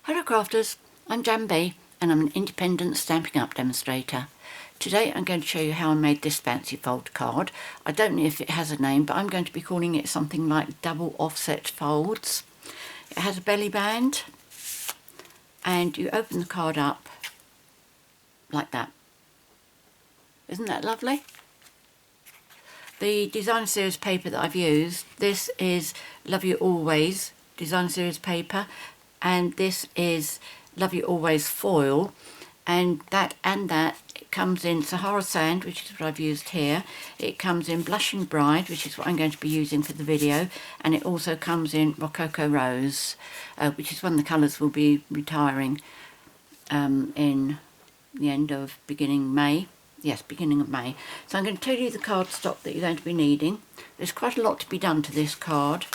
Hello crafters, I'm JanB and I'm an independent Stampin' Up demonstrator. Today I'm going to show you how I made this fancy fold card. I don't know if it has a name, but I'm going to be calling it something like double offset folds. It has a belly band and you open the card up like that. Isn't that lovely? The design series paper that I've used, this is Love You Always design series paper, and this is Love You Always foil, and that it comes in Sahara Sand, which is what I've used here. It comes in Blushing Bride, which is what I'm going to be using for the video, and it also comes in Rococo Rose, which is one of the colours we'll be retiring in the end of beginning May. Yes, beginning of May. So I'm going to tell you the cardstock that you're going to be needing. There's quite a lot to be done to this card,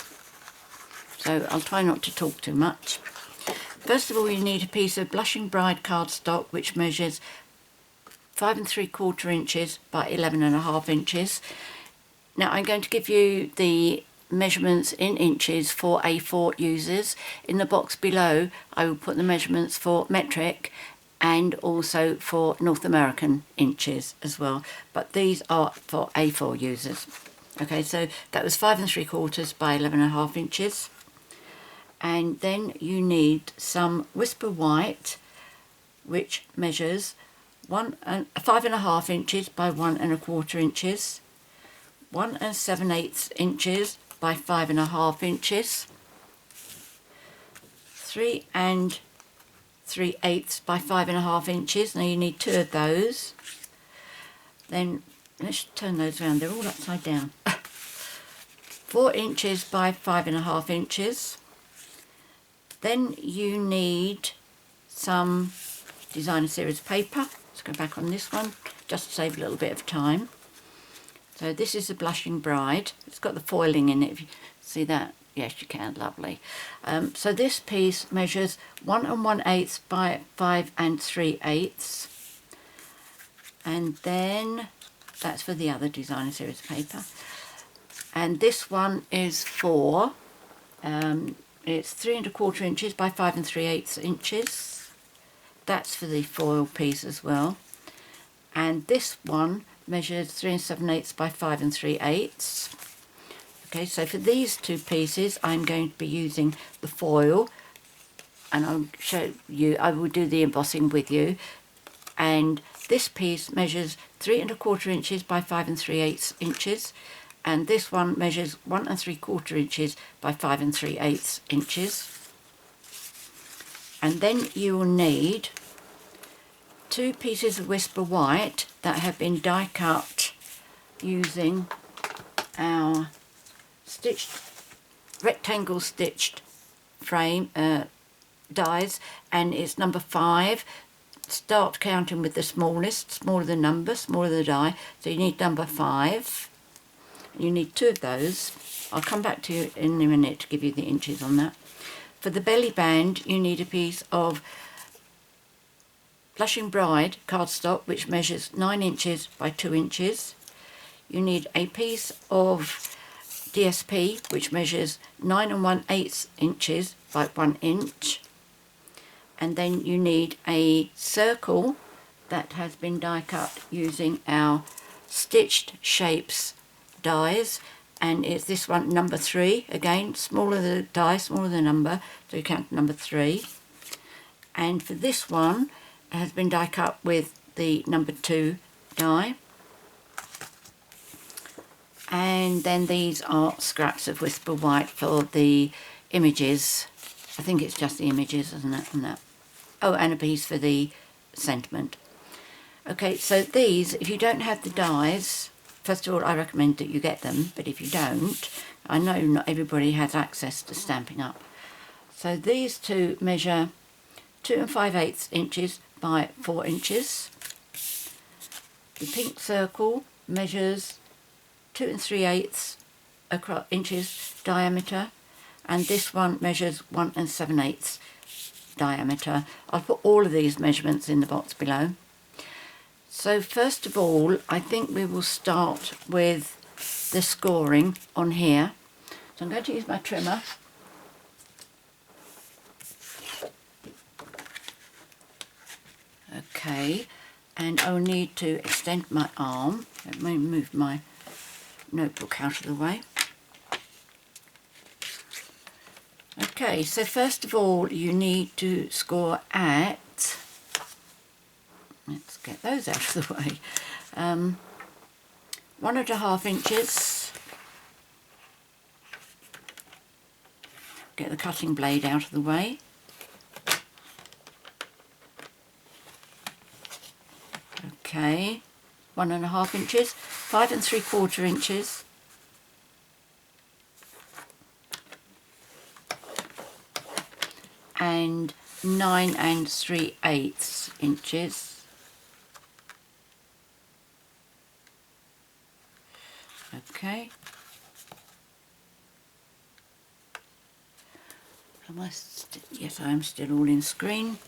so I'll try not to talk too much. First of all, you need a piece of Blushing Bride cardstock which measures 5 3/4 inches by 11.5 inches. Now I'm going to give you the measurements in inches for A4 users. In the box below I will put the measurements for metric and also for North American inches as well, but these are for A4 users. Okay, so that was 5 3/4 by 11.5 inches. And then you need some Whisper White, which measures 5.5 inches by 1 1/4 inches, 1 7/8 inches by 5.5 inches, 3 3/8 by 5.5 inches. Now you need 2 of those. Then let's turn those around, they're all upside down. 4 inches by 5.5 inches. Then you need some designer series paper. Let's go back on this one just to save a little bit of time. So this is the Blushing Bride. It's got the foiling in it, if you see that. Yes, you can, lovely. So this piece measures 1 1/8 by 5 3/8. And then that's for the other designer series paper. And this one is for it's 3 1/4 inches by 5 3/8 inches. That's for the foil piece as well. And this one measures 3 7/8 by 5 3/8. Okay, so for these two pieces I'm going to be using the foil, and I'll show you, I will do the embossing with you. And this piece measures 3 1/4 inches by 5 3/8 inches. And this one measures 1 3/4 inches by 5 3/8 inches. And then you will need 2 pieces of Whisper White that have been die cut using our rectangle stitched frame dies, and it's number 5. Start counting with the smallest, smaller the number, smaller the die, so you need number 5. You need 2 of those. I'll come back to you in a minute to give you the inches on that. For the belly band you need a piece of Blushing Bride cardstock which measures 9 inches by 2 inches. You need a piece of DSP which measures 9 1/8 inches by 1 inch. And then you need a circle that has been die cut using our Stitched Shapes dies, and it's this one, number 3. Again, smaller the die, smaller the number, so you count number 3. And for this one, it has been die cut with the number 2 die. And then these are scraps of Whisper White for the images. I think it's just the images, isn't it, on that? Oh, and a piece for the sentiment. Okay, so these, if you don't have the dies, first of all, I recommend that you get them, but if you don't, I know not everybody has access to Stampin' Up. So these two measure 2 5/8 inches by 4 inches. The pink circle measures 2 3/8 inches diameter, and this one measures 1 7/8 diameter. I'll put all of these measurements in the box below. So first of all, I think we will start with the scoring on here. So I'm going to use my trimmer Okay, and I'll need to extend my arm. Let me move my notebook out of the way. Okay, so first of all you need to score at, let's get those out of the way, 1.5 inches. Get the cutting blade out of the way. Okay, 1.5 inches, 5 3/4 inches, and 9 3/8 inches. Okay. Yes, I am still all in screen.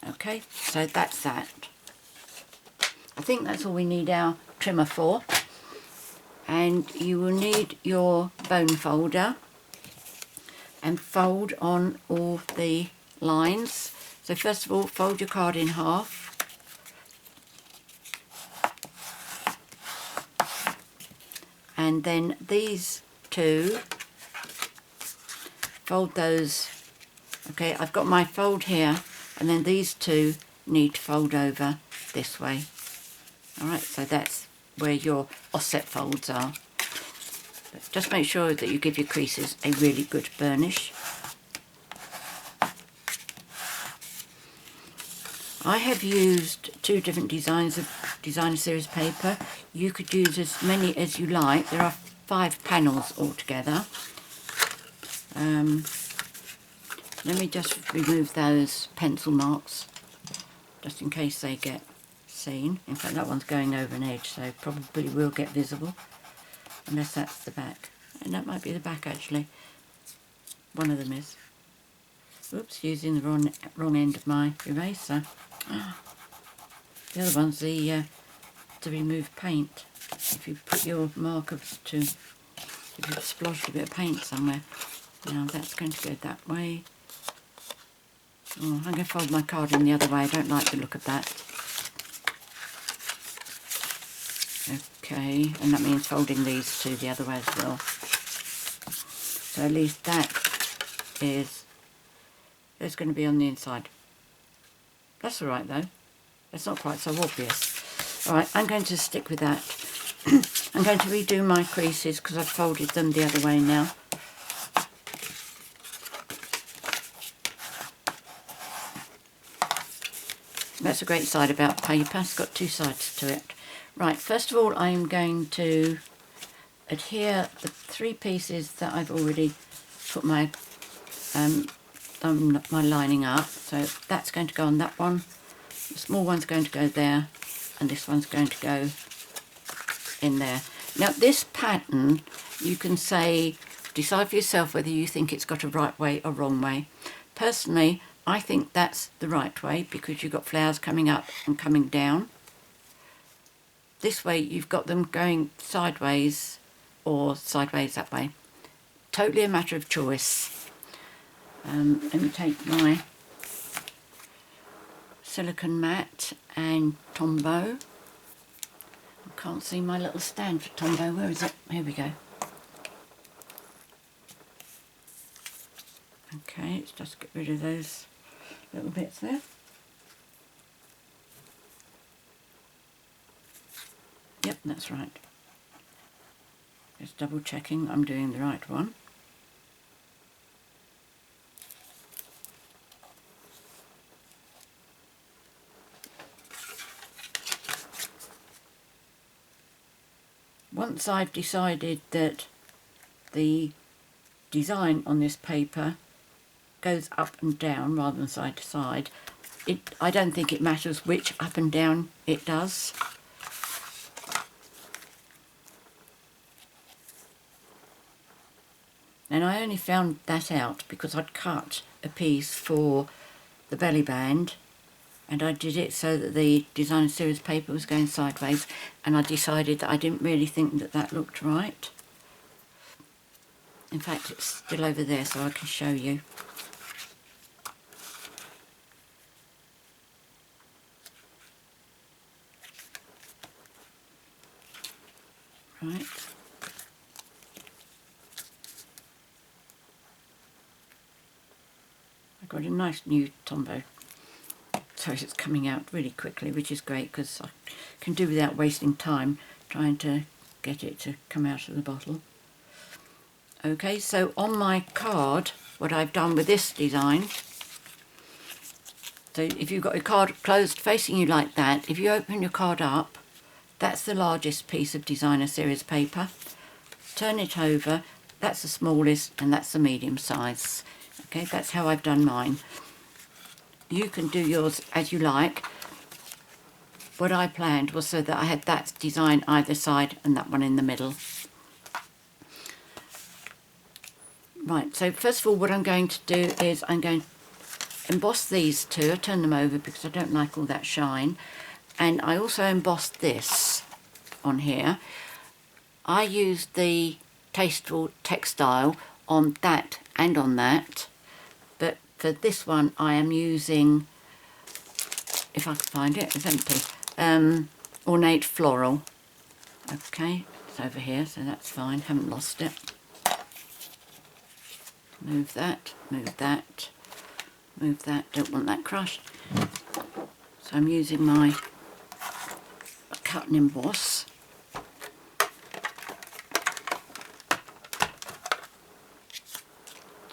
Okay, so that's that. I think that's all we need our trimmer for. And you will need your bone folder and fold on all the lines. So first of all, fold your card in half. And then these two, fold those. Okay, I've got my fold here, and then these two need to fold over this way. Alright, so that's where your offset folds are. But just make sure that you give your creases a really good burnish. I have used 2 different designs of designer series paper. You could use as many as you like. There are 5 panels altogether. Let me just remove those pencil marks, just in case they get seen. In fact, that one's going over an edge, so probably will get visible, unless that's the back. And that might be the back, actually. One of them is. Oops, using the wrong end of my eraser. The other one's the to remove paint. If you put your markers to, if you've splodged a bit of paint somewhere. Now that's going to go that way. Oh, I'm going to fold my card in the other way. I don't like the look of that. Okay, and that means folding these two the other way as well. So at least that is, it's going to be on the inside. That's alright though. It's not quite so obvious. Alright, I'm going to stick with that. I'm going to redo my creases because I've folded them the other way now. That's a great side about paper. It's got 2 sides to it. Right, first of all I'm going to adhere the 3 pieces that I've already put my my lining up. So that's going to go on that one. The small one's going to go there, and this one's going to go in there. Now this pattern, you can say, decide for yourself whether you think it's got a right way or wrong way. Personally, I think that's the right way because you've got flowers coming up and coming down. This way you've got them going sideways or sideways that way. Totally a matter of choice. Let me take my silicone mat and Tombow. I can't see my little stand for Tombow. Where is it? Here we go. Okay, let's just get rid of those little bits there. Yep, that's right. Just double checking I'm doing the right one. Once I've decided that the design on this paper goes up and down rather than side to side, I don't think it matters which up and down it does. And I only found that out because I'd cut a piece for the belly band, and I did it so that the designer series paper was going sideways, and I decided that I didn't really think that that looked right. In fact, it's still over there so I can show you. Right. I've got a nice new Tombow, so it's coming out really quickly, which is great because I can do without wasting time trying to get it to come out of the bottle. Okay, so on my card, what I've done with this design, so if you've got your card closed facing you like that, if you open your card up, that's the largest piece of designer series paper. Turn it over, that's the smallest and that's the medium size. Okay, that's how I've done mine. You can do yours as you like. What I planned was so that I had that design either side and that one in the middle. Right, so first of all what I'm going to do is I'm going to emboss these two. I turn them over because I don't like all that shine. And I also embossed this on here. I used the Tasteful Textile on that and on that. But for this one I am using, if I can find it, it's empty, Ornate Floral. Okay, it's over here, so that's fine, haven't lost it. Move that, move that, move that, don't want that crushed. So I'm using my cut and emboss.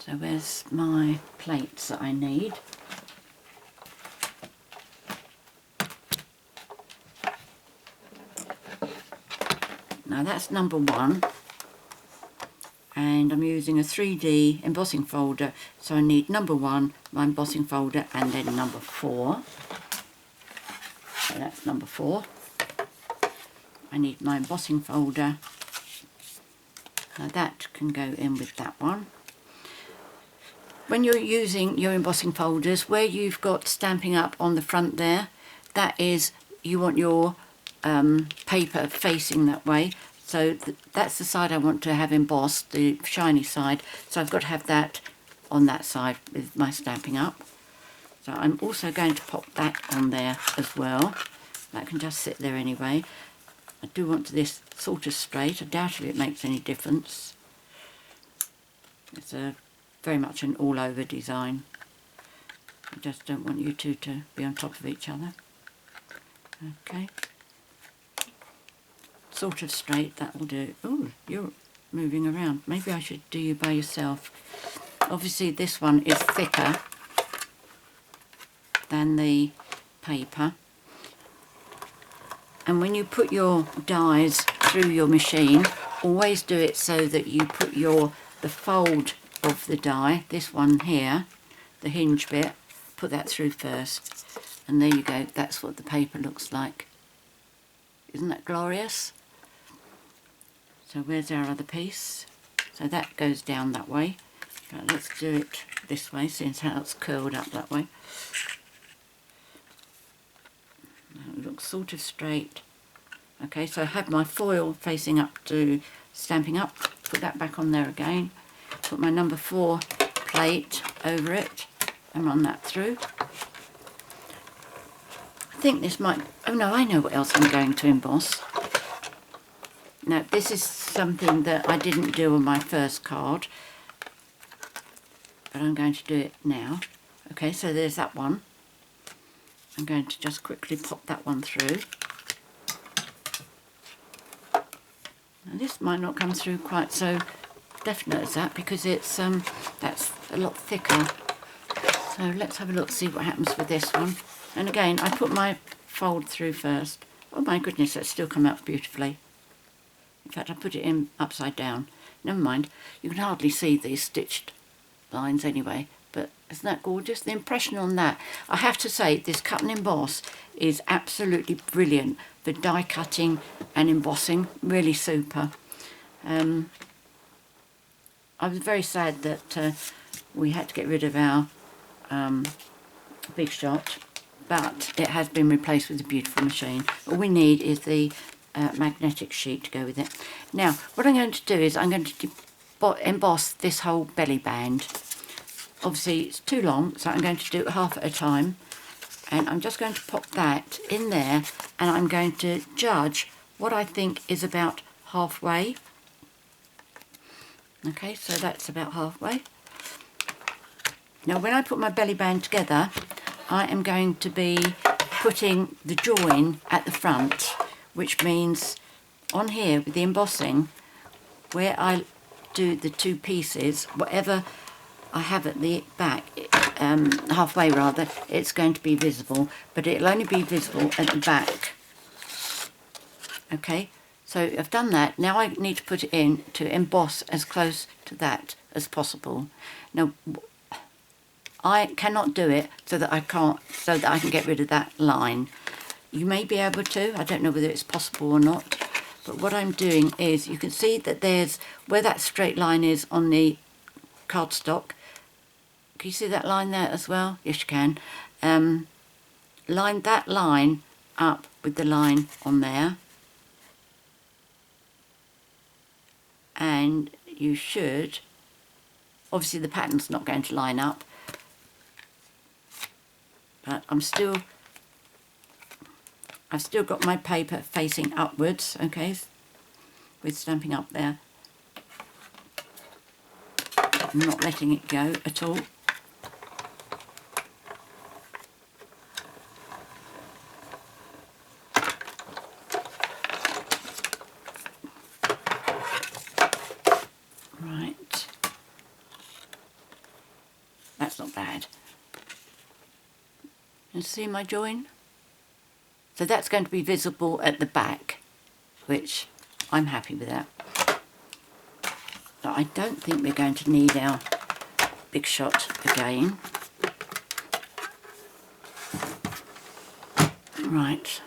So where's my plates that I need? Now that's number 1. And I'm using a 3D embossing folder, so I need number 1, my embossing folder, and then number 4. So that's number 4. I need my embossing folder. Now that can go in with that one. When you're using your embossing folders, where you've got Stampin' Up on the front there, that is, you want your paper facing that way. So that's the side I want to have embossed, the shiny side. So I've got to have that on that side with my Stampin' Up. So I'm also going to pop that on there as well. That can just sit there anyway. I do want this sort of straight. I doubt if it makes any difference. It's very much an all-over design. I just don't want you two to be on top of each other. Okay. Sort of straight, that will do. Oh, you're moving around. Maybe I should do you by yourself. Obviously this one is thicker than the paper. And when you put your dies through your machine, always do it so that you put the fold of the die, this one here, the hinge bit, put that through first. And there you go, that's what the paper looks like. Isn't that glorious? So where's our other piece? So that goes down that way. Right, let's do it this way, since how it's curled up that way. It looks sort of straight. Okay, so I have my foil facing up to Stampin' Up. Put that back on there again. Put my number 4 plate over it and run that through. I think this might... Oh no, I know what else I'm going to emboss. Now this is something that I didn't do on my first card, but I'm going to do it now. Okay, so there's that one. I'm going to just quickly pop that one through. Now this might not come through quite so definite as that, because it's that's a lot thicker. So let's have a look, see what happens with this one. And again, I put my fold through first. Oh my goodness, that's still come out beautifully. In fact, I put it in upside down. Never mind, you can hardly see these stitched lines anyway, but isn't that gorgeous? The impression on that, I have to say, this cut and emboss is absolutely brilliant for die cutting and embossing, really super. I was very sad that we had to get rid of our Big Shot, but it has been replaced with a beautiful machine. All we need is the magnetic sheet to go with it. Now, what I'm going to do is I'm going to emboss this whole belly band. Obviously, it's too long, so I'm going to do it half at a time. And I'm just going to pop that in there, and I'm going to judge what I think is about halfway. Okay, so that's about halfway. Now when I put my belly band together, I am going to be putting the join at the front, which means on here with the embossing, where I do the two pieces, whatever I have at the back, halfway rather, it's going to be visible, but it'll only be visible at the back. Okay, so I've done that. Now I need to put it in to emboss as close to that as possible. Now I cannot do it so that I can get rid of that line. You may be able to, I don't know whether it's possible or not, but what I'm doing is, you can see that there's where that straight line is on the cardstock. Can you see that line there as well? Yes, you can. Line that line up with the line on there, and you should, obviously the pattern's not going to line up, but I've still got my paper facing upwards, okay, with Stampin' Up there. I'm not letting it go at all. Right, that's not bad. And see my join? So that's going to be visible at the back, which I'm happy with that. But I don't think we're going to need our big shot again. Right,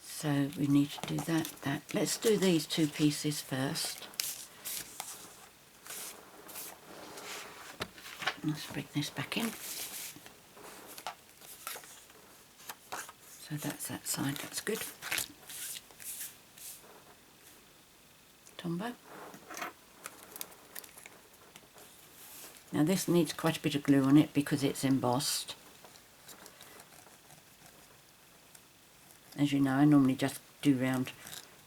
so we need to do that. Let's do these two pieces first. Let's bring this back in. So that's that side, that's good. Tombow. Now this needs quite a bit of glue on it because it's embossed. As you know, I normally just do round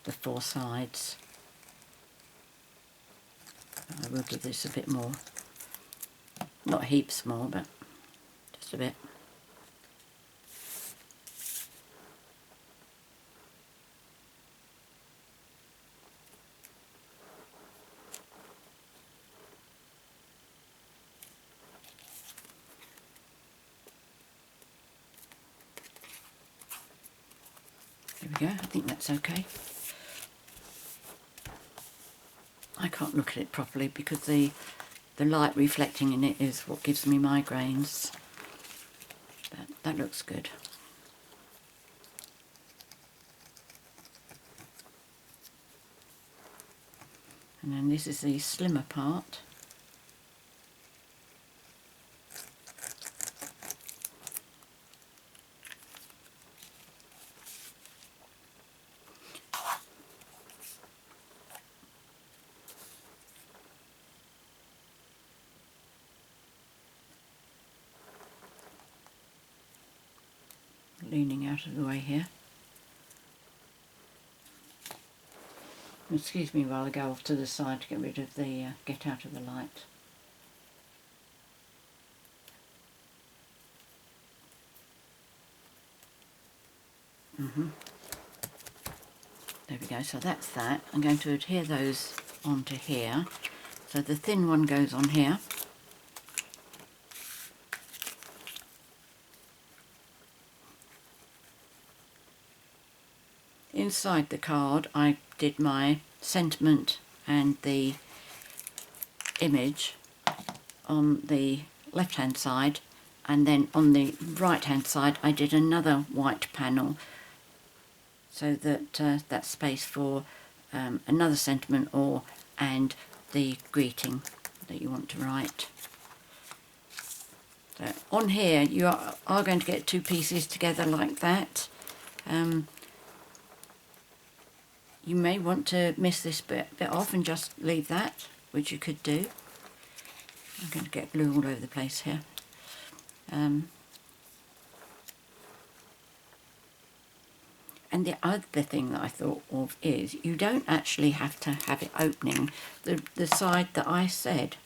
the four sides. I will give this a bit more. Not heaps more, but just a bit. There we go, I think that's okay. I can't look at it properly because the light reflecting in it is what gives me migraines. But that looks good. And then this is the slimmer part. Leaning out of the way here. Excuse me while I go off to the side to get rid of the get out of the light. There we go, so that's that. I'm going to adhere those onto here. So the thin one goes on here. Inside the card I did my sentiment and the image on the left hand side, and then on the right hand side I did another white panel so that that's space for another sentiment and the greeting that you want to write. So on here you are going to get two pieces together like that. You may want to miss this bit off and just leave that, which you could do. I'm going to get glue all over the place here. And the other thing that I thought of is you don't actually have to have it opening the side that I said.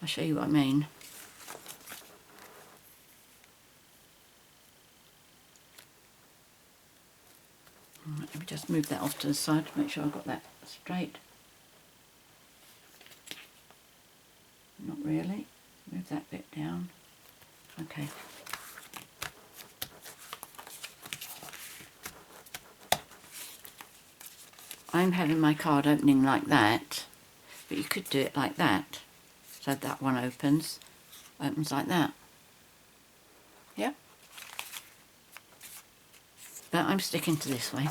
I'll show you what I mean. Let me just move that off to the side to make sure I've got that straight. Not really. Move that bit down. Okay. I'm having my card opening like that, but you could do it like that. So that one opens like that. Yeah? But I'm sticking to this way.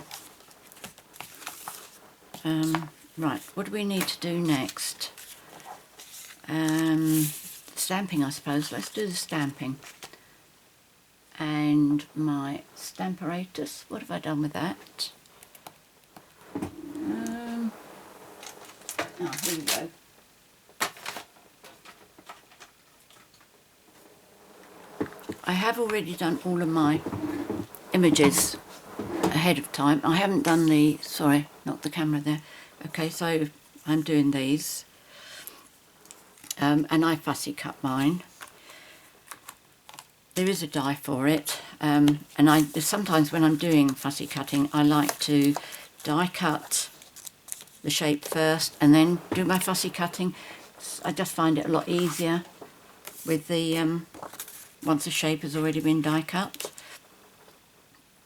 Right, what do we need to do next? Stamping, I suppose. Let's do the stamping. And my stamparatus, what have I done with that? Oh, here we go. I have already done all of my images ahead of time. I haven't done the, sorry, not the camera there. Okay, so I'm doing these. And I fussy cut mine. There is a die for it. And sometimes when I'm doing fussy cutting, I like to die cut the shape first and then do my fussy cutting. I just find it a lot easier with the once the shape has already been die cut.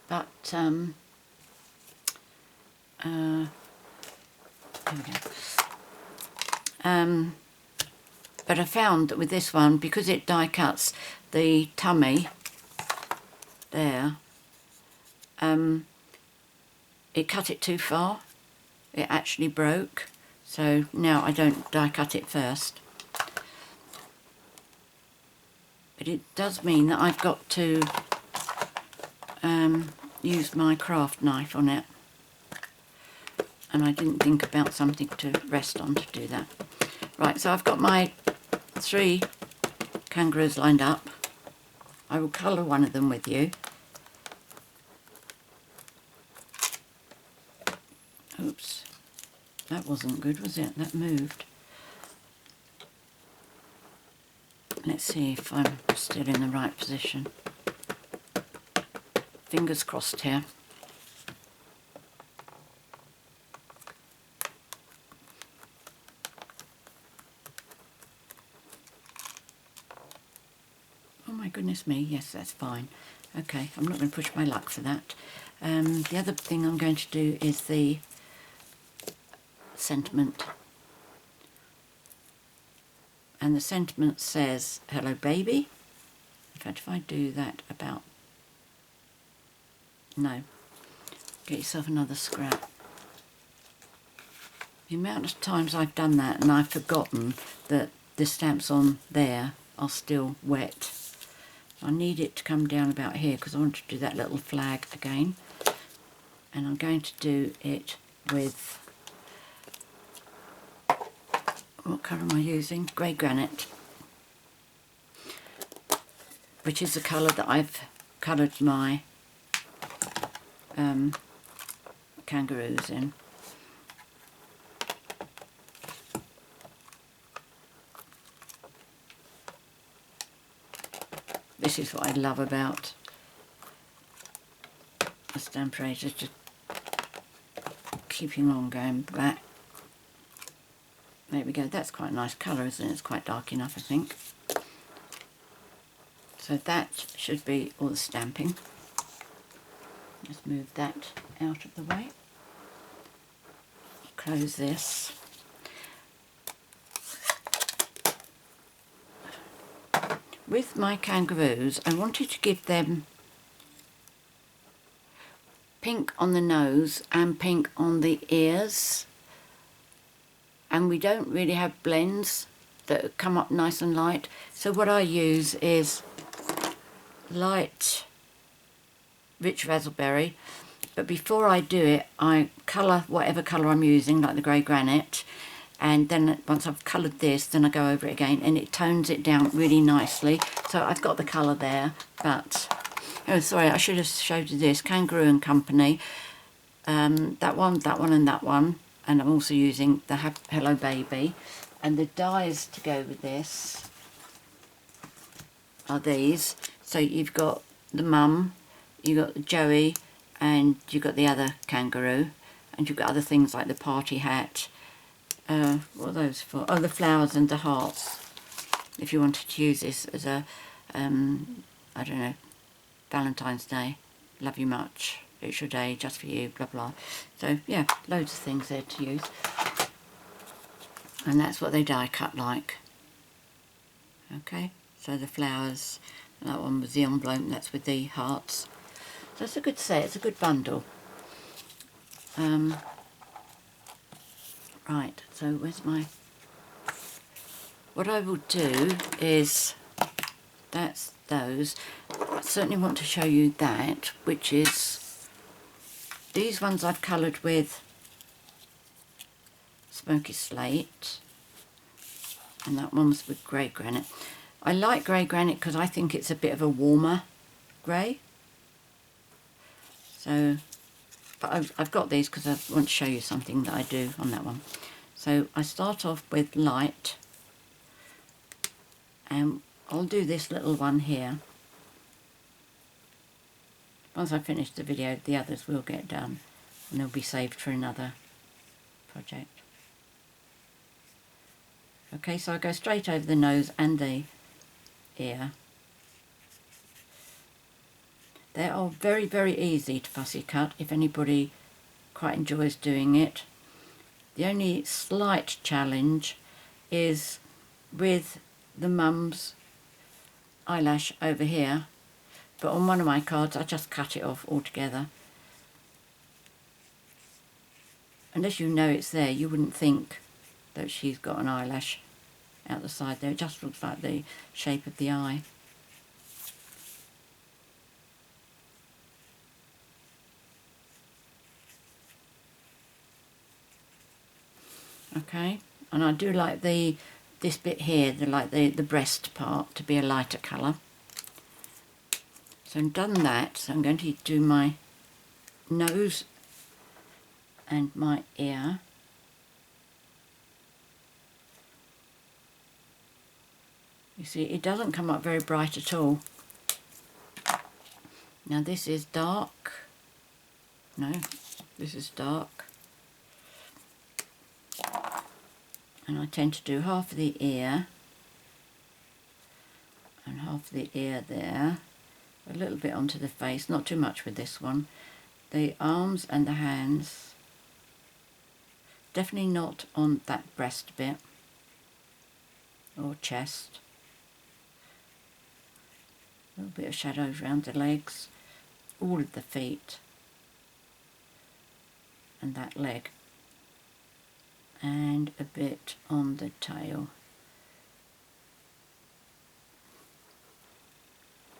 But here we go. But I found that with this one, because it die cuts the tummy there, it cut it too far. It actually broke, so now I don't die cut it first. But it does mean that I've got to use my craft knife on it, and I didn't think about something to rest on to do that. Right, so I've got my 3 kangaroos lined up. I will colour one of them with you. Oops, that wasn't good, was it? That moved. Let's see if I'm still in the right position. Fingers crossed here. Oh my goodness me, yes, that's fine. Okay, I'm not going to push my luck for that. The other thing I'm going to do is the sentiment. And the sentiment says, hello baby. In fact, if I do that about... No. Get yourself another scrap. The amount of times I've done that and I've forgotten that the stamps on there are still wet. I need it to come down about here because I want to do that little flag again. And I'm going to do it with... What colour am I using? Grey Granite, which is the colour that I've coloured my kangaroos in. This is what I love about the Stampinupkangaroo, just keeping on going back. There we go, that's quite a nice colour, isn't it? It's quite dark enough, I think. So that should be all the stamping. Just move that out of the way. Close this. With my kangaroos, I wanted to give them pink on the nose and pink on the ears. And we don't really have blends that come up nice and light. So what I use is light rich raspberry, but before I do it, I colour whatever colour I'm using, like the grey granite, and then once I've coloured this, then I go over it again, and it tones it down really nicely. So I've got the colour there, but Oh, sorry, I should have showed you this. Kangaroo and Company. That one, and that one. And I'm also using the Hello Baby. And the dies to go with this are these. So you've got the mum, you've got Joey, and you've got the other kangaroo. And you've got other things like the party hat. What are those for? Oh, the flowers and the hearts. If you wanted to use this as a, I don't know, Valentine's Day, love you much, it's your day, just for you, blah blah. So yeah, loads of things there to use. And that's what they die cut like. Okay, so the flowers, that one was the envelope, that's with the hearts. So it's a good set, it's a good bundle. Right, so where's my... What I will do is, that's those. I certainly want to show you that, which is, these ones I've coloured with Smoky Slate, and that one was with Grey Granite. I like Grey Granite because I think it's a bit of a warmer grey. So, but I've got these because I want to show you something that I do on that one. So I start off with light, and I'll do this little one here. Once I finish the video, the others will get done and they'll be saved for another project. Okay, so I go straight over the nose and the ear. They are very, very easy to fussy cut if anybody quite enjoys doing it. The only slight challenge is with the mum's eyelash over here, but on one of my cards I just cut it off altogether. Unless you know it's there, you wouldn't think that she's got an eyelash out the side there. It just looks like the shape of the eye. Okay, and I do like this bit here, the breast part, to be a lighter colour. So I've done that, so I'm going to do my nose and my ear. You see, it doesn't come up very bright at all. Now this is dark. No, this is dark. And I tend to do half of the ear and half of the ear there. A little bit onto the face, not too much with this one. The arms and the hands, definitely not on that breast bit or chest. A little bit of shadows around the legs, all of the feet and that leg, and a bit on the tail.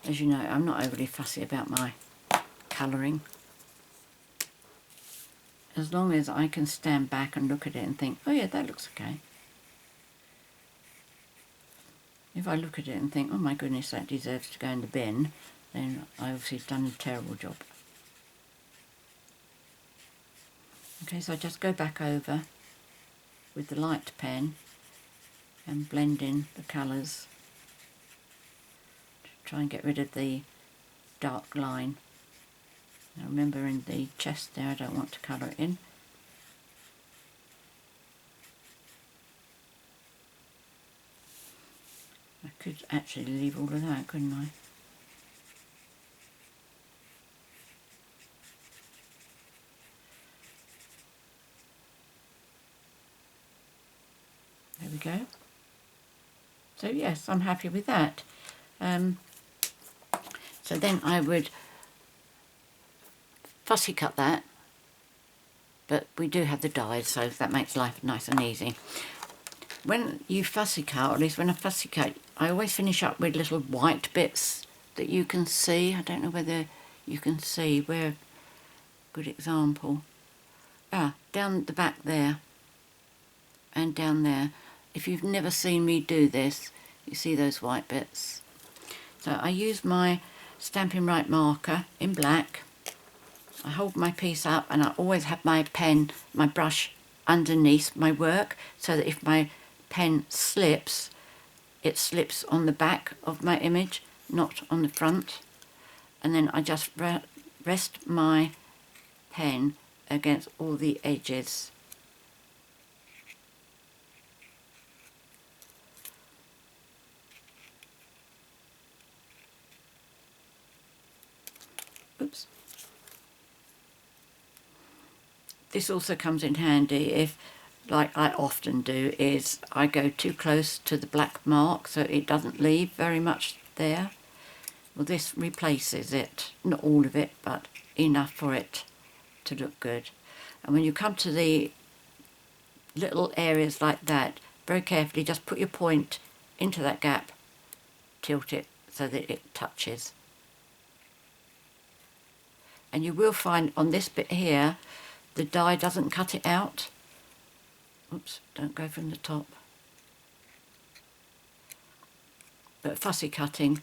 As you know, I'm not overly fussy about my colouring. As long as I can stand back and look at it and think, oh yeah, that looks okay. If I look at it and think, oh my goodness, that deserves to go in the bin, then I obviously have done a terrible job. Okay, so I just go back over with the light pen and blend in the colours to try and get rid of the dark line. Now remember, in the chest there I don't want to colour it in. I could actually leave all of that, couldn't I? There we go. So yes, I'm happy with that. So then I would fussy cut that, but we do have the dies, so that makes life nice and easy. When you fussy cut, or at least when I fussy cut, I always finish up with little white bits that you can see. I don't know whether you can see where. Good example. Down the back there and down there. If you've never seen me do this, you see those white bits. So I use my Stampin' Right marker in black. I hold my piece up and I always have my pen, my brush underneath my work, so that if my pen slips, it slips on the back of my image, not on the front. And then I just rest my pen against all the edges. Oops. This also comes in handy if, like I often do, is I go too close to the black mark so it doesn't leave very much there. Well, this replaces it, not all of it, but enough for it to look good. And when you come to the little areas like that, very carefully just put your point into that gap, tilt it so that it touches. And you will find on this bit here, the die doesn't cut it out. Oops, don't go from the top. But fussy cutting,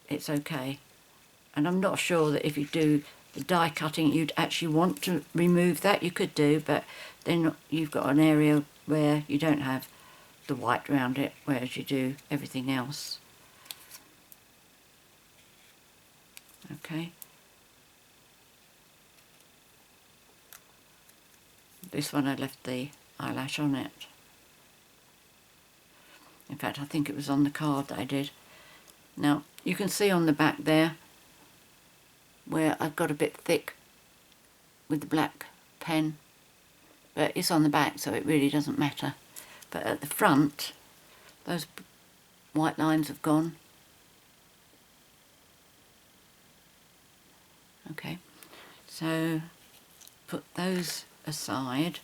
it's okay. And I'm not sure that if you do the die cutting you'd actually want to remove that. You could do, but then you've got an area where you don't have the white around it, whereas you do everything else. Okay. This one I left the eyelash on it. In fact, I think it was on the card that I did. Now, you can see on the back there where I've got a bit thick with the black pen, but it's on the back so it really doesn't matter. But at the front, those white lines have gone. Okay, so put those aside.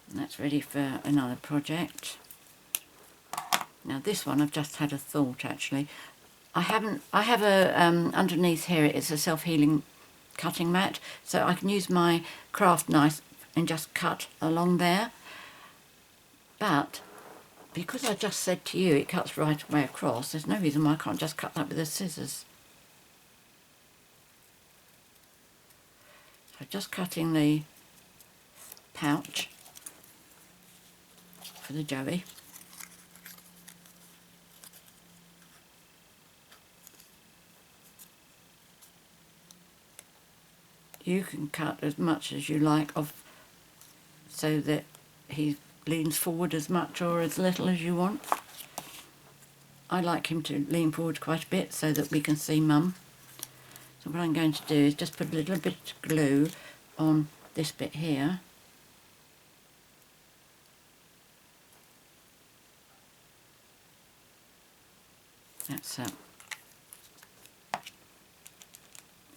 And that's ready for another project. Now this one I've just had a thought actually. I have a underneath here it's a self-healing cutting mat, so I can use my craft knife and just cut along there. But because I just said to you it cuts right away across, there's no reason why I can't just cut that with the scissors. So just cutting the pouch for the Joey. You can cut as much as you like off so that he leans forward as much or as little as you want. I like him to lean forward quite a bit so that we can see Mum. So what I'm going to do is just put a little bit of glue on this bit here. That's it.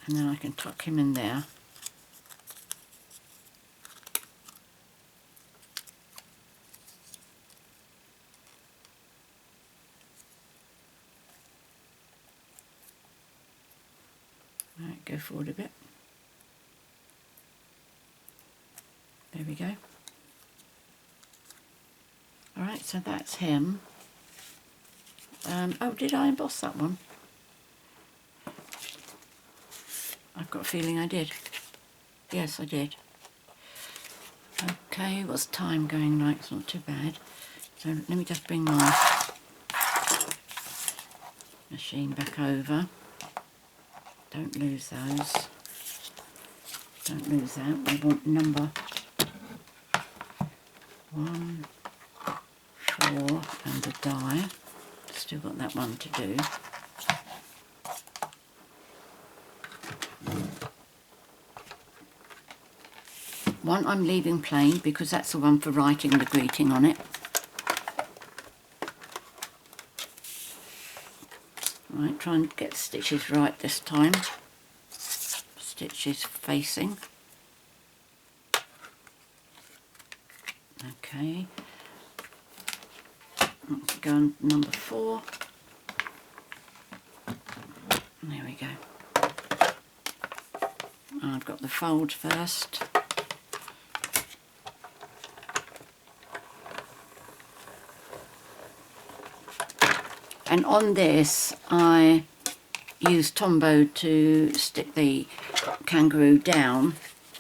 And then I can tuck him in there. Right, go forward a bit. There we go. Alright, so that's him. Oh, did I emboss that one? I've got a feeling I did. Yes, I did. Okay, what's time going like? It's not too bad. So let me just bring my machine back over. Don't lose those. Don't lose that. We want number 1, 4 and the die. Still got that one to do. One I'm leaving plain because that's the one for writing the greeting on it. Right, try and get stitches right this time. Stitches facing. Okay. Let's go on number 4. There we go. I've got the fold first. And on this I used Tombow to stick the kangaroo down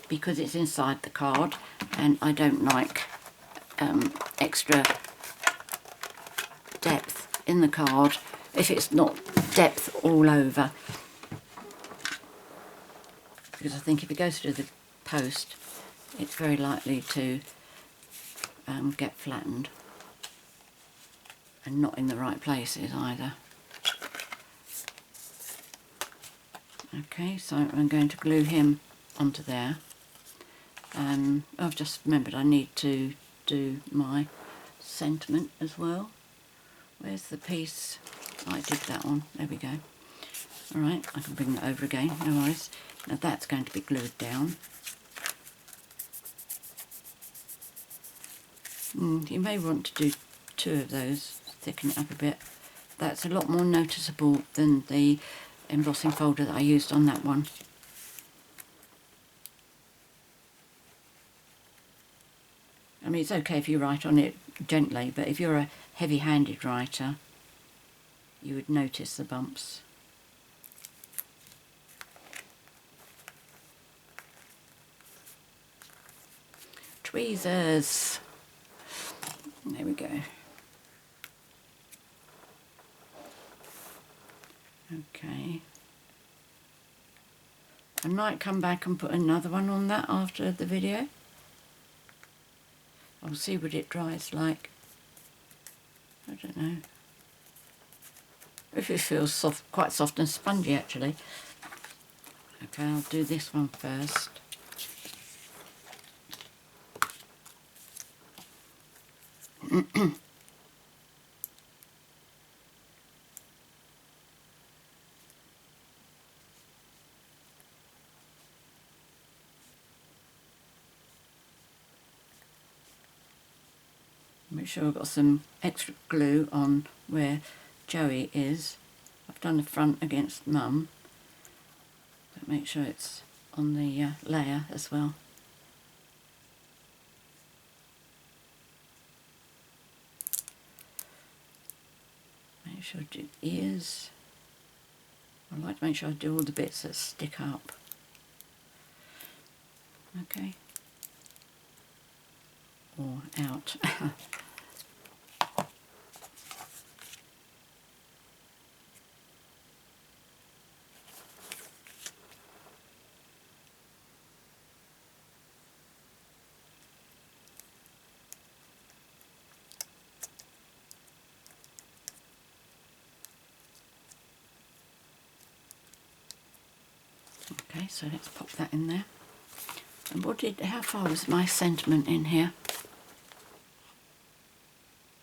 because it's inside the card and I don't like extra depth in the card if it's not depth all over, because I think if it goes through the post it's very likely to get flattened and not in the right places either. Okay, so I'm going to glue him onto there. I've just remembered I need to do my sentiment as well. Where's the piece? I did that one. There we go. Alright, I can bring that over again, no worries. Now that's going to be glued down. You may want to do 2 of those, thicken it up a bit. That's a lot more noticeable than the embossing folder that I used on that one. I mean, it's okay if you write on it gently, but if you're a heavy-handed writer, you would notice the bumps. Tweezers. There we go. Okay. I might come back and put another one on that after the video. I'll see what it dries like. I don't know. If it feels soft, quite soft and spongy actually. Okay, I'll do this one first. Make sure I've got some extra glue on where Joey is. I've done the front against Mum, but make sure it's on the layer as well. Make sure I do ears. I like to make sure I do all the bits that stick up. Okay. Or out. Okay, so let's pop that in there. And how far was my sentiment in here?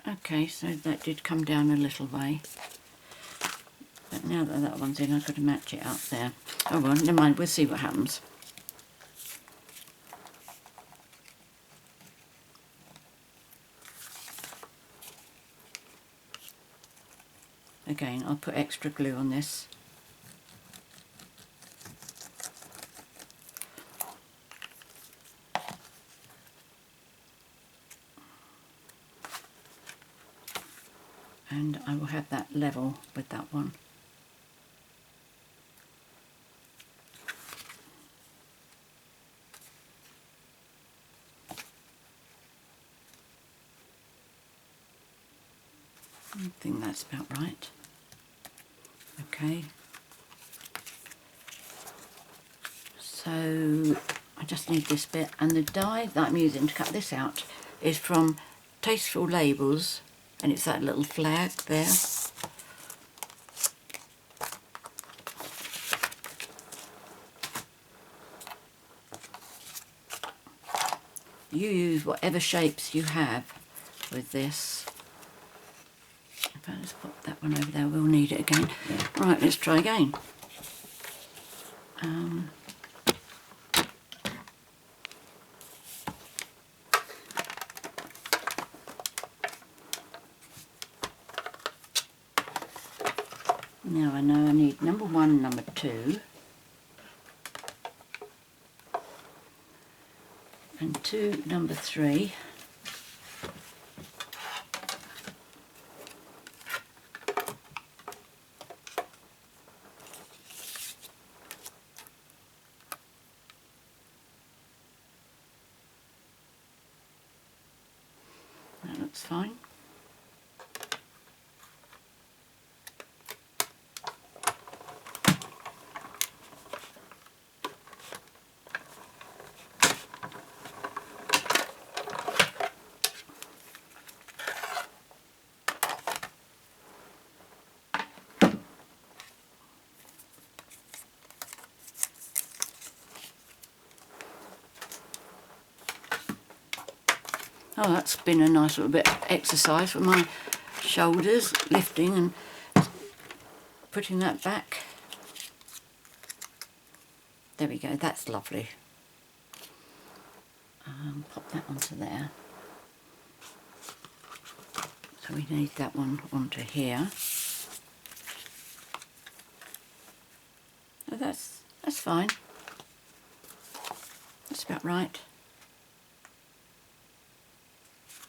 Okay, so that did come down a little way. But now that that one's in, I've got to match it up there. Oh well, never mind, we'll see what happens. Again, I'll put extra glue on this. And I will have that level with that one. I think that's about right. Okay. So I just need this bit, and the die that I'm using to cut this out is from Tasteful Labels, and it's that little flag there. You use whatever shapes you have with this. If I just pop that one over there, we'll need it again. Right, let's try again. Now I know I need number 1, number 2, and 2, number 3. fine. Oh, that's been a nice little bit of exercise for my shoulders, lifting and putting that back. There we go, that's lovely. Pop that onto there. So we need that one onto here. Oh, that's fine. That's about right.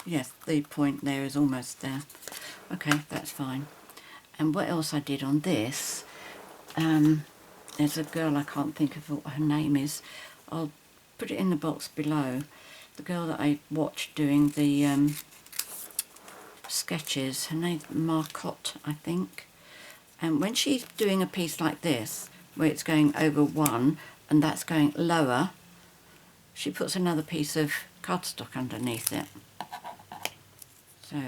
Yes, the point there is almost there. Okay, that's fine. And what else I did on this, there's a girl, I can't think of what her name is. I'll put it in the box below. The girl that I watched doing the sketches, her name's Marcotte, I think. And when she's doing a piece like this, where it's going over one and that's going lower, she puts another piece of cardstock underneath it. So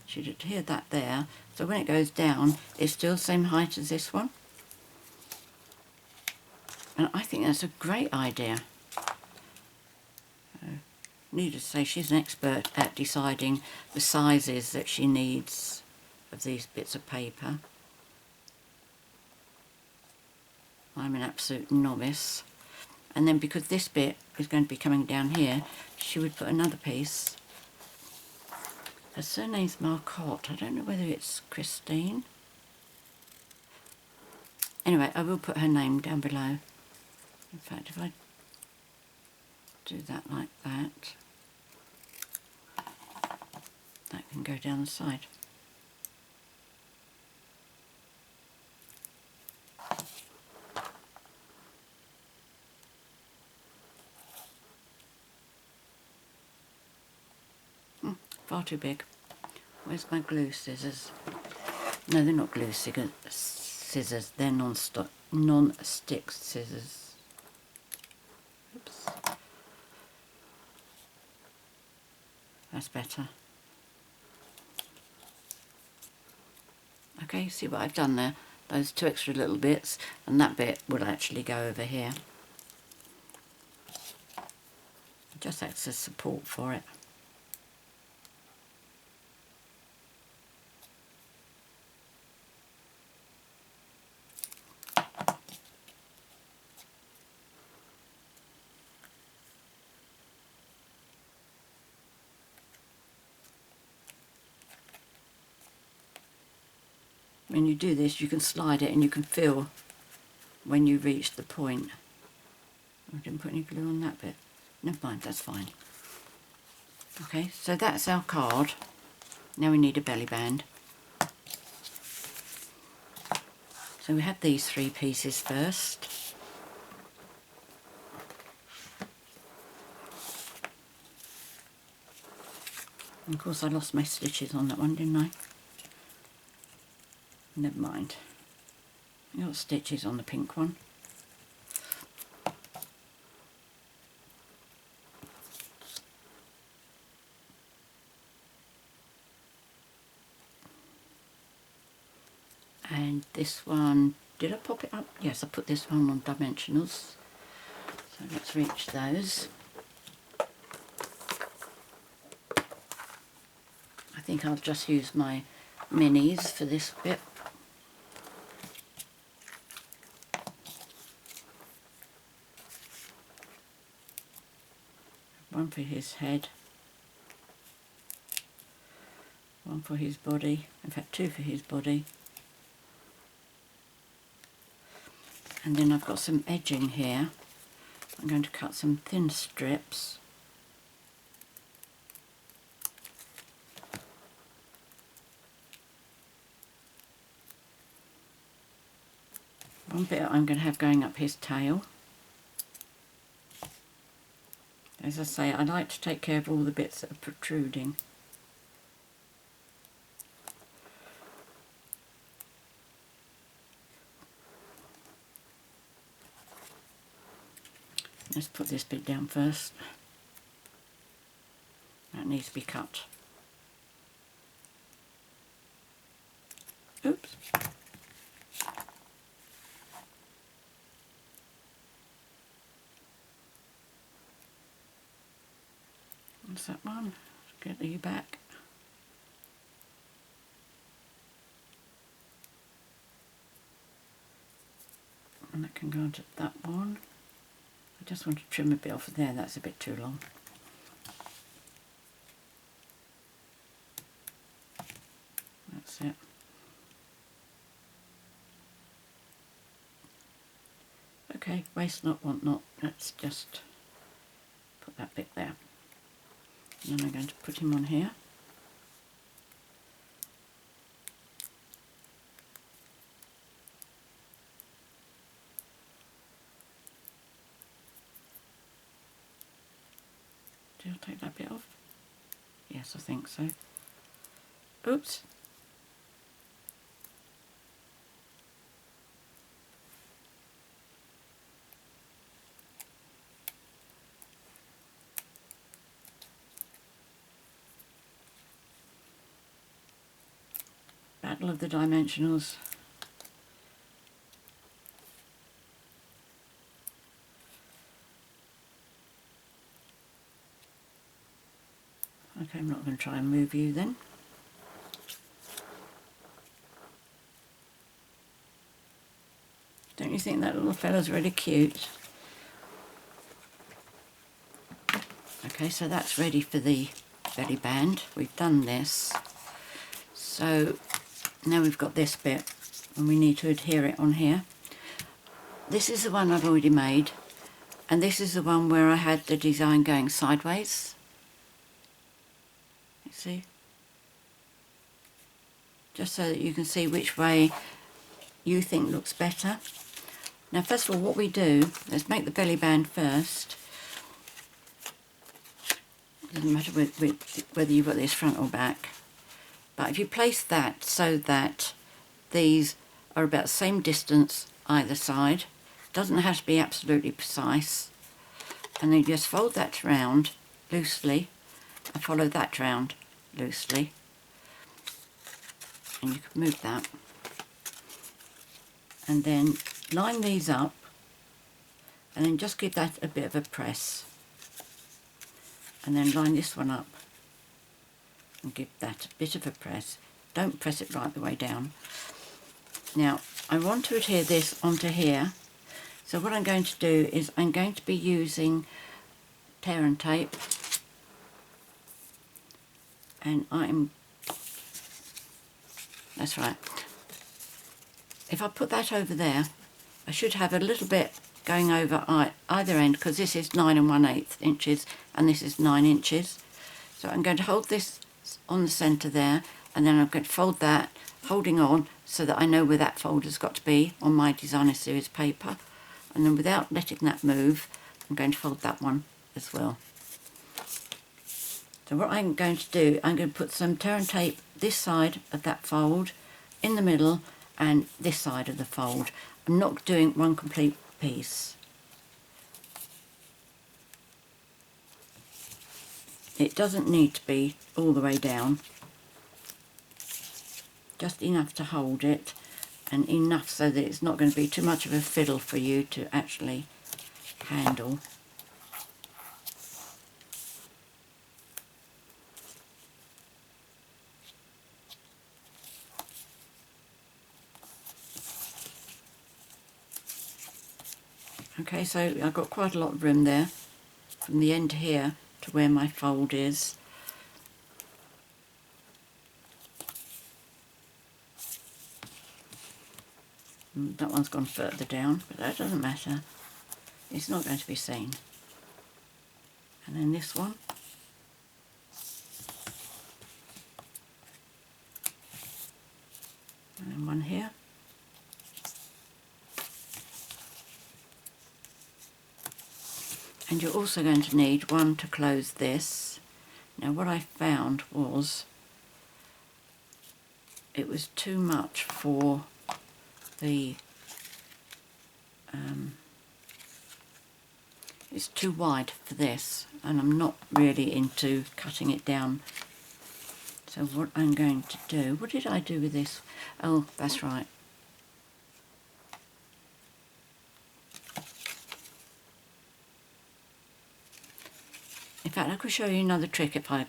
should adhere that there, so when it goes down it's still the same height as this one, and I think that's a great idea. Needless to say, she's an expert at deciding the sizes that she needs of these bits of paper. I'm an absolute novice. And then because this bit is going to be coming down here, she would put another piece. Her surname's Marcotte. I don't know whether it's Christine. Anyway, I will put her name down below. In fact, if I do that like that, that can go down the side. Far too big. Where's my glue scissors? No, they're not glue scissors. They're non-stick scissors. Oops. That's better. Okay, see what I've done there? Those two extra little bits, and that bit will actually go over here. It just acts as support for it. When you do this, you can slide it and you can feel when you reach the point. I didn't put any glue on that bit. Never mind, that's fine. Okay, so that's our card. Now we need a belly band. So we have these three pieces first. And of course I lost my stitches on that one, didn't I? Never mind. I got stitches on the pink one. And this one, did I pop it up? Yes, I put this one on dimensionals. So let's reach those. I think I'll just use my minis for this bit. One for his head, one for his body, in fact two for his body. And then I've got some edging here. I'm going to cut some thin strips. One bit I'm going to have going up his tail. As I say, I like to take care of all the bits that are protruding. Let's put this bit down first. That needs to be cut. Oops. What's that one? Get you back. And that can go onto that one. I just want to trim a bit off of there, that's a bit too long. That's it. Okay, waste not, want not. Let's just put that bit there. And then I'm going to put him on here. Did I take that bit off? Yes, I think so. Oops. Battle of the dimensionals. Okay, I'm not going to try and move you then. Don't you think that little fella's really cute? Okay, so that's ready for the belly band. We've done this. So now we've got this bit and we need to adhere it on here. This is the one I've already made, and this is the one where I had the design going sideways. You see? Just so that you can see which way you think looks better. Now first of all, what we do, let's make the belly band first. Doesn't matter whether you've got this front or back. But if you place that so that these are about the same distance either side, doesn't have to be absolutely precise, and then you just fold that round loosely and follow that round loosely, and you can move that, and then line these up and then just give that a bit of a press, and then line this one up and give that a bit of a press. Don't press it right the way down. Now I want to adhere this onto here, so what I'm going to do is I'm going to be using tear and tape, and that's right. If I put that over there, I should have a little bit going over either end, because this is 9 1/8 inches and this is 9 inches. So I'm going to hold this on the centre there, and then I'm going to fold that, holding on so that I know where that folder's got to be on my designer series paper, and then without letting that move, I'm going to fold that one as well. So what I'm going to do, I'm going to put some tear and tape this side of that fold, in the middle, and this side of the fold. I'm not doing one complete piece. It doesn't need to be all the way down, just enough to hold it, and enough so that it's not going to be too much of a fiddle for you to actually handle. Okay, so I've got quite a lot of room there from the end here to where my fold is. That one's gone further down, but that doesn't matter. It's not going to be seen. And then this one. And then one here. And you're also going to need one to close this. Now what I found was it was too much for the it's too wide for this, and I'm not really into cutting it down. So what I'm going to do, what did I do with this? Oh, that's right. In fact, I could show you another trick if I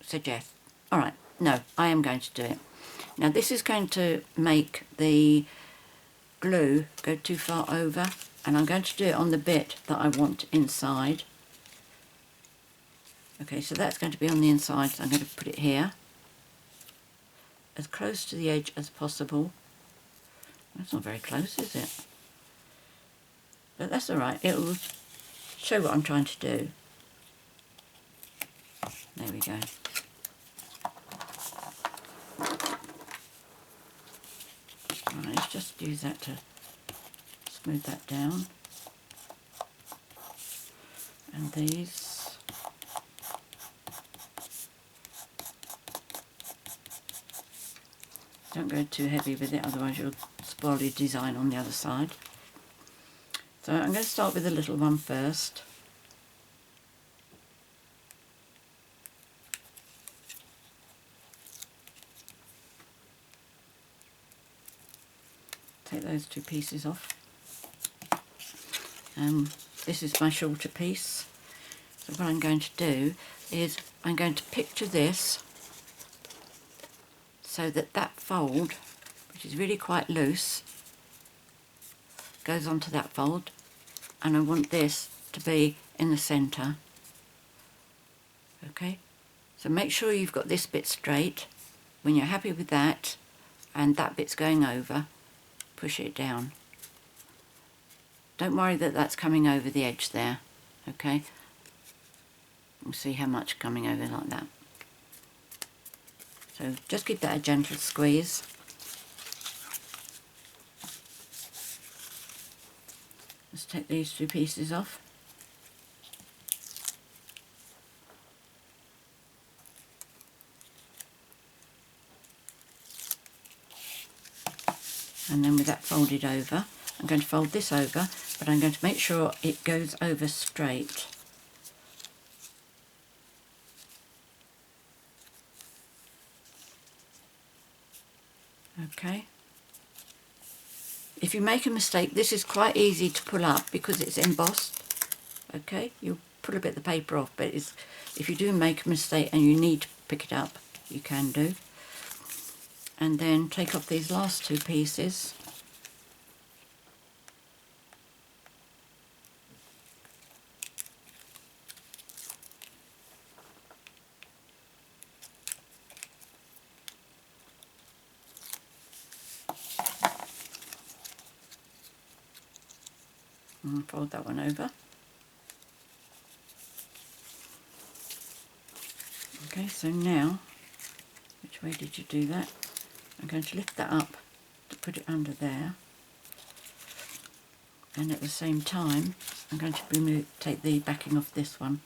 suggest. Alright, no, I am going to do it. Now this is going to make the glue go too far over, and I'm going to do it on the bit that I want inside. Okay, so that's going to be on the inside, so I'm going to put it here, as close to the edge as possible. That's not very close, is it? But that's alright, it'll show what I'm trying to do. There we go. Right, let's just use that to smooth that down. And these. Don't go too heavy with it, otherwise you'll spoil your design on the other side. So I'm going to start with the little one first. Take those two pieces off. This is my shorter piece. So what I'm going to do is I'm going to picture this so that that fold, which is really quite loose, goes onto that fold, and I want this to be in the centre. Okay, so make sure you've got this bit straight. When you're happy with that and that bit's going over, push it down. Don't worry that that's coming over the edge there. Okay, we'll see how much coming over like that. So just give that a gentle squeeze. Let's take these two pieces off. And then with that folded over, I'm going to fold this over, but I'm going to make sure it goes over straight. Okay. If you make a mistake, this is quite easy to pull up because it's embossed. Okay, you pull a bit of the paper off, but if you do make a mistake and you need to pick it up, you can do. And then take off these last two pieces. And fold that one over. Okay, so now, which way did you do that? I'm going to lift that up to put it under there, and at the same time I'm going to take the backing off this one.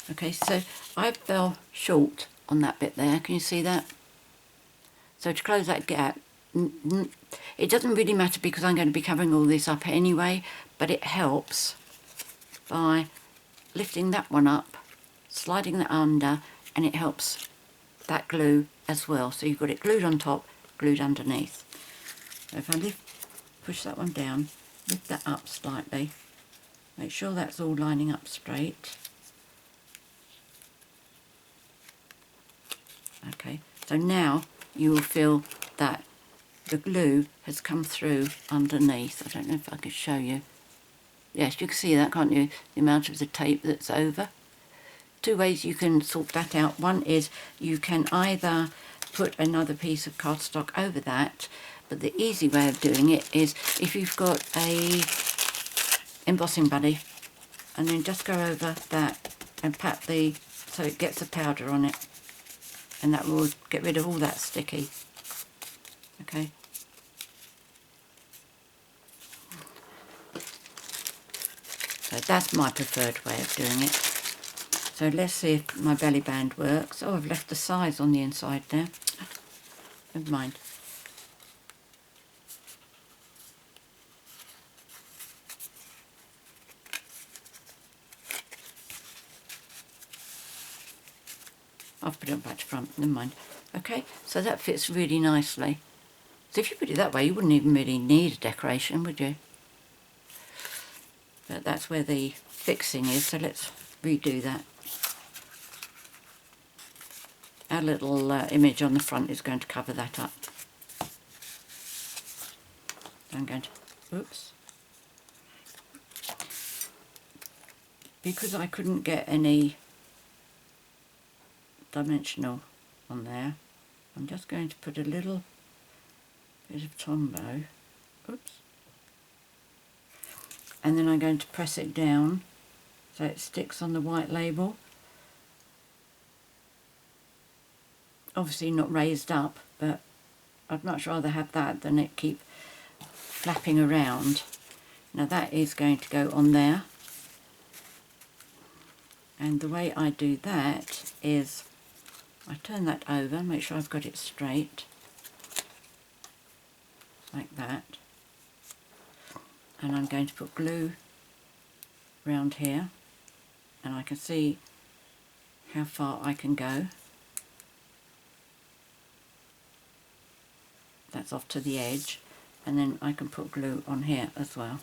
Okay, so I fell short on that bit there, can you see that? So to close that gap, it doesn't really matter because I'm going to be covering all this up anyway, but it helps by lifting that one up, sliding that under, and it helps that glue as well. So you've got it glued on top, glued underneath. So if I push that one down, lift that up slightly, make sure that's all lining up straight. Okay, so now you will feel that the glue has come through underneath. I don't know if I could show you. Yes, you can see that, can't you? The amount of the tape that's over. Two ways you can sort that out. One is you can either put another piece of cardstock over that, but the easy way of doing it is if you've got a embossing buddy, and then just go over that and pat so it gets the powder on it, and that will get rid of all that sticky. Okay. So that's my preferred way of doing it. So let's see if my belly band works. Oh, I've left the size on the inside there. Never mind. I've put it back to front, never mind. Okay, so that fits really nicely. So if you put it that way, you wouldn't even really need a decoration, would you? But that's where the fixing is, so let's redo that. Our little image on the front is going to cover that up. I'm going to, oops. Because I couldn't get any dimensional on there, I'm just going to put a little bit of Tombow, oops, and then I'm going to press it down so it sticks on the white label. Obviously not raised up, but I'd much rather have that than it keep flapping around. Now that is going to go on there, and the way I do that is I turn that over, make sure I've got it straight, like that, and I'm going to put glue around here, and I can see how far I can go. That's off to the edge, and then I can put glue on here as well.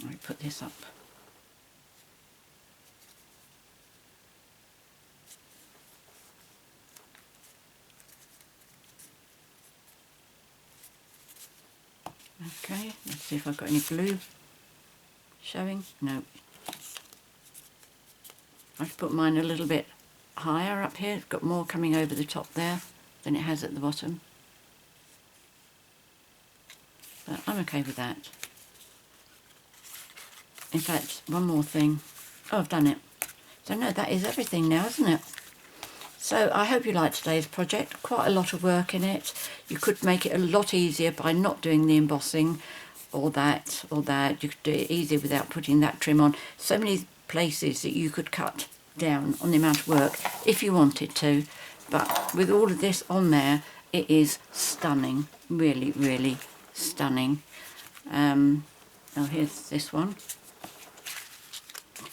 I put this up. Okay, let's see if I've got any glue showing. No. I've put mine a little bit higher up here. It's got more coming over the top there than it has at the bottom. But I'm okay with that. In fact, one more thing. Oh, I've done it. So no, that is everything now, isn't it? So I hope you liked today's project. Quite a lot of work in it. You could make it a lot easier by not doing the embossing or that or that. You could do it easier without putting that trim on. So many places that you could cut down on the amount of work if you wanted to. But with all of this on there, it is stunning. Really, really stunning. Oh, here's this one.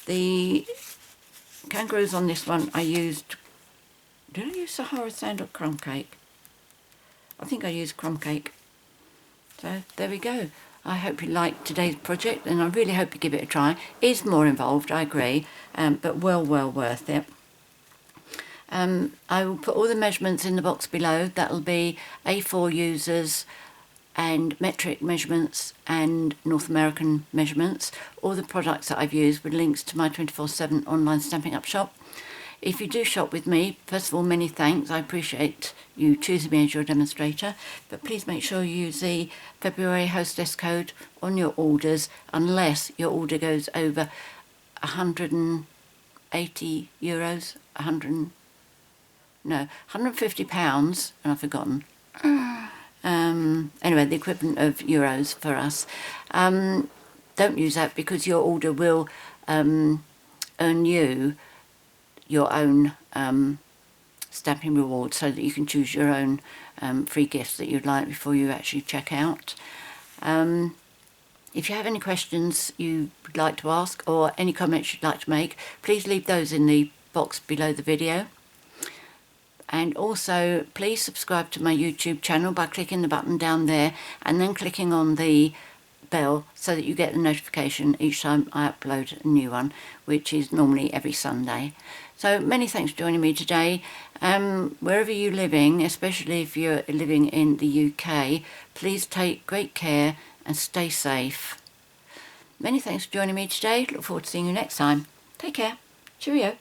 The kangaroos on this one I used, did I use Sahara Sand or crumb cake? I think I used crumb cake. So there we go. I hope you liked today's project, and I really hope you give it a try. It is more involved, I agree, but well worth it. I will put all the measurements in the box below. That'll be A4 users and metric measurements and North American measurements. All the products that I've used with links to my 24/7 online Stampin' Up shop. If you do shop with me, first of all, many thanks. I appreciate you choosing me as your demonstrator, but please make sure you use the February hostess code on your orders, unless your order goes over 180 euros, 150 pounds, and I've forgotten. Anyway, the equivalent of euros for us. Don't use that, because your order will earn you your own stamping reward, so that you can choose your own free gifts that you'd like before you actually check out. If you have any questions you would like to ask, or any comments you'd like to make, please leave those in the box below the video. And also, please subscribe to my YouTube channel by clicking the button down there and then clicking on the bell, so that you get the notification each time I upload a new one, which is normally every Sunday. So many thanks for joining me today. Wherever you're living, especially if you're living in the UK, please take great care and stay safe. Many thanks for joining me today. Look forward to seeing you next time. Take care. Cheerio.